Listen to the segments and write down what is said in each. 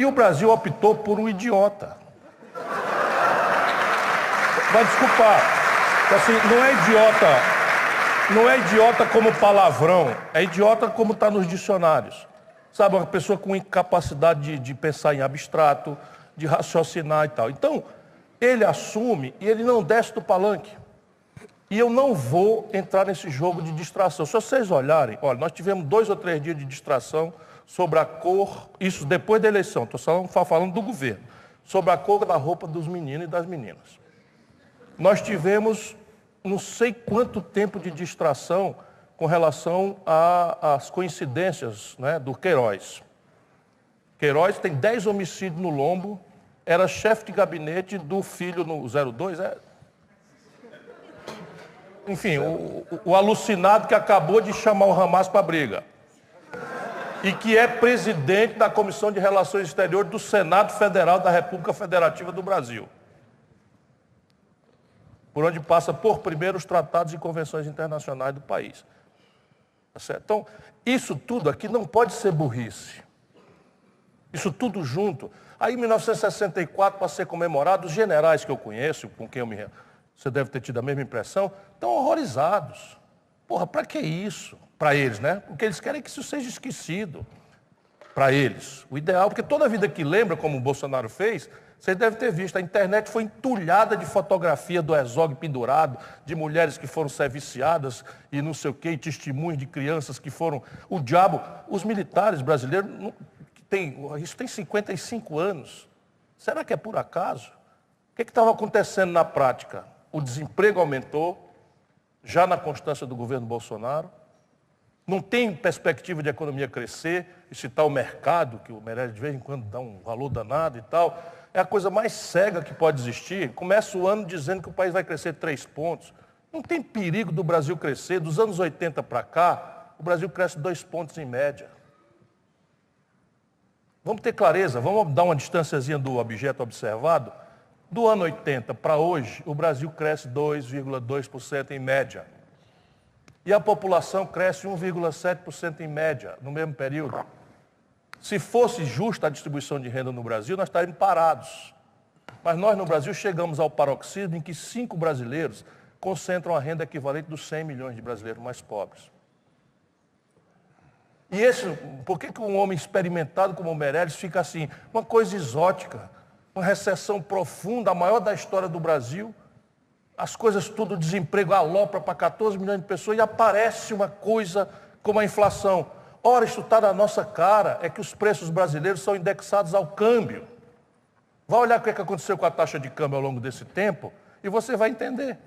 E o Brasil optou por um idiota. Vai desculpar. Assim, não é idiota como palavrão, é idiota como está nos dicionários. Sabe, uma pessoa com incapacidade de pensar em abstrato, de raciocinar e tal. Então, ele assume e ele não desce do palanque. E eu não vou entrar nesse jogo de distração. Se vocês olharem, olha, nós tivemos 2 ou 3 dias de distração sobre a cor, isso depois da eleição, estou falando do governo, sobre a cor da roupa dos meninos e das meninas. Nós tivemos não sei quanto tempo de distração com relação às coincidências, né, do Queiroz. Queiroz tem 10 homicídios no lombo, era chefe de gabinete do filho no 02, Enfim, o alucinado que acabou de chamar o Hamas para a briga. E que é presidente da Comissão de Relações Exteriores do Senado Federal da República Federativa do Brasil. Por onde passa por primeiro os tratados e convenções internacionais do país. Tá certo? Então, isso tudo aqui não pode ser burrice. Isso tudo junto. Aí, em 1964, para ser comemorado, os generais que eu conheço, com quem você deve ter tido a mesma impressão, estão horrorizados. Porra, para que isso? Para eles, né? Porque eles querem que isso seja esquecido. Para eles. O ideal, porque toda vida que lembra, como o Bolsonaro fez, vocês devem ter visto, a internet foi entulhada de fotografia do Herzog pendurado, de mulheres que foram serviciadas e não sei o quê, e testemunhos de crianças que foram... O diabo, os militares brasileiros, isso tem 55 anos. Será que é por acaso? O que estava acontecendo na prática? O desemprego aumentou, já na constância do governo Bolsonaro. Não tem perspectiva de economia crescer, e se está o mercado, que o Meirelles de vez em quando dá um valor danado e tal, é a coisa mais cega que pode existir. Começa o ano dizendo que o país vai crescer 3 pontos. Não tem perigo do Brasil crescer. Dos anos 80 para cá, o Brasil cresce 2 pontos em média. Vamos ter clareza, vamos dar uma distânciazinha do objeto observado. Do ano 80 para hoje, o Brasil cresce 2,2% em média. E a população cresce 1,7% em média, no mesmo período. Se fosse justa a distribuição de renda no Brasil, nós estaríamos parados. Mas nós, no Brasil, chegamos ao paroxismo em que 5 brasileiros concentram a renda equivalente dos 100 milhões de brasileiros mais pobres. E por que um homem experimentado como o Meirelles fica assim? Uma coisa exótica, uma recessão profunda, a maior da história do Brasil, as coisas tudo, o desemprego alopra para 14 milhões de pessoas e aparece uma coisa como a inflação. Ora, isso está na nossa cara, é que os preços brasileiros são indexados ao câmbio. Vai olhar o que aconteceu com a taxa de câmbio ao longo desse tempo e você vai entender.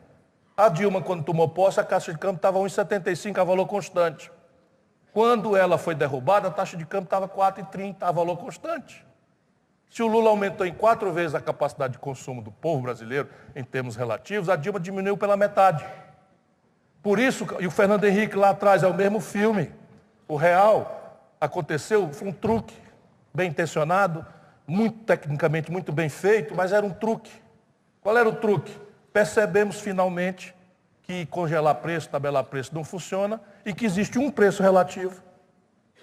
A Dilma, quando tomou posse, a taxa de câmbio estava 1,75 a valor constante. Quando ela foi derrubada, a taxa de câmbio estava 4,30 a valor constante. Se o Lula aumentou em 4 vezes a capacidade de consumo do povo brasileiro, em termos relativos, a Dilma diminuiu pela metade. Por isso, e o Fernando Henrique lá atrás é o mesmo filme. O real aconteceu, foi um truque, bem intencionado, tecnicamente muito bem feito, mas era um truque. Qual era o truque? Percebemos finalmente que congelar preço, tabelar preço não funciona e que existe um preço relativo,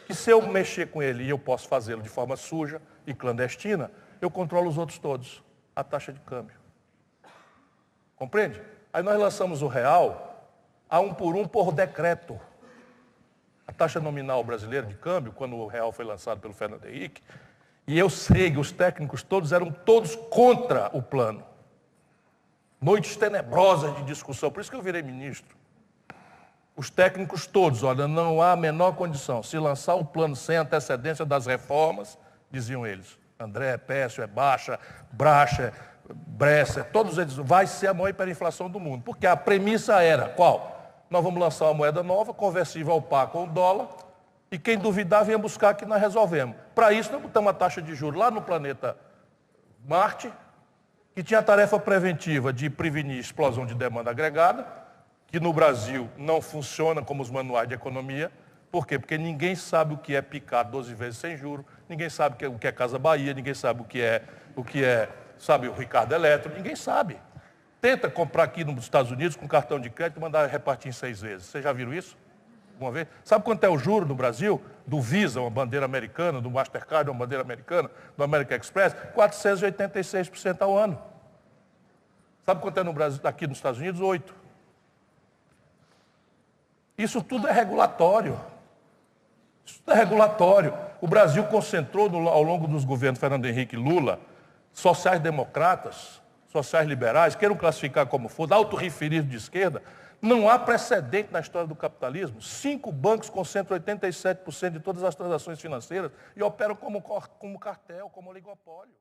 que se eu mexer com ele e eu posso fazê-lo de forma suja e clandestina, eu controlo os outros todos, a taxa de câmbio. Compreende? Aí nós lançamos o real a 1 por 1 por decreto. A taxa nominal brasileira de câmbio, quando o real foi lançado pelo Fernando Henrique, e eu sei que os técnicos todos eram todos contra o plano. Noites tenebrosas de discussão, por isso que eu virei ministro. Os técnicos todos, olha, não há a menor condição. Se lançar o plano sem antecedência das reformas, diziam eles, André, Pécio, Baixa, Bracha, Bresser, todos eles, vai ser a maior hiperinflação do mundo. Porque a premissa era, qual? Nós vamos lançar uma moeda nova, conversível ao par com o dólar, e quem duvidar venha buscar que nós resolvemos. Para isso, nós botamos a taxa de juros lá no planeta Marte, que tinha a tarefa preventiva de prevenir explosão de demanda agregada, que no Brasil não funciona como os manuais de economia. Por quê? Porque ninguém sabe o que é picar 12 vezes sem juros, ninguém sabe o que é Casa Bahia, ninguém sabe o que é, sabe, o Ricardo Eletro, ninguém sabe. Tenta comprar aqui nos Estados Unidos com cartão de crédito e mandar repartir em 6 vezes. Vocês já viram isso? uma vez? Sabe quanto é o juro no Brasil? Do Visa, uma bandeira americana, do Mastercard, uma bandeira americana, do American Express? 486% ao ano. Sabe quanto é no Brasil, aqui nos Estados Unidos? 8%. Isso tudo é regulatório. Isso tudo é regulatório. O Brasil concentrou ao longo dos governos Fernando Henrique e Lula, sociais-democratas, sociais-liberais, queiram classificar como for, autorreferir de esquerda, não há precedente na história do capitalismo. 5 bancos concentram 87% de todas as transações financeiras e operam como cartel, como oligopólio.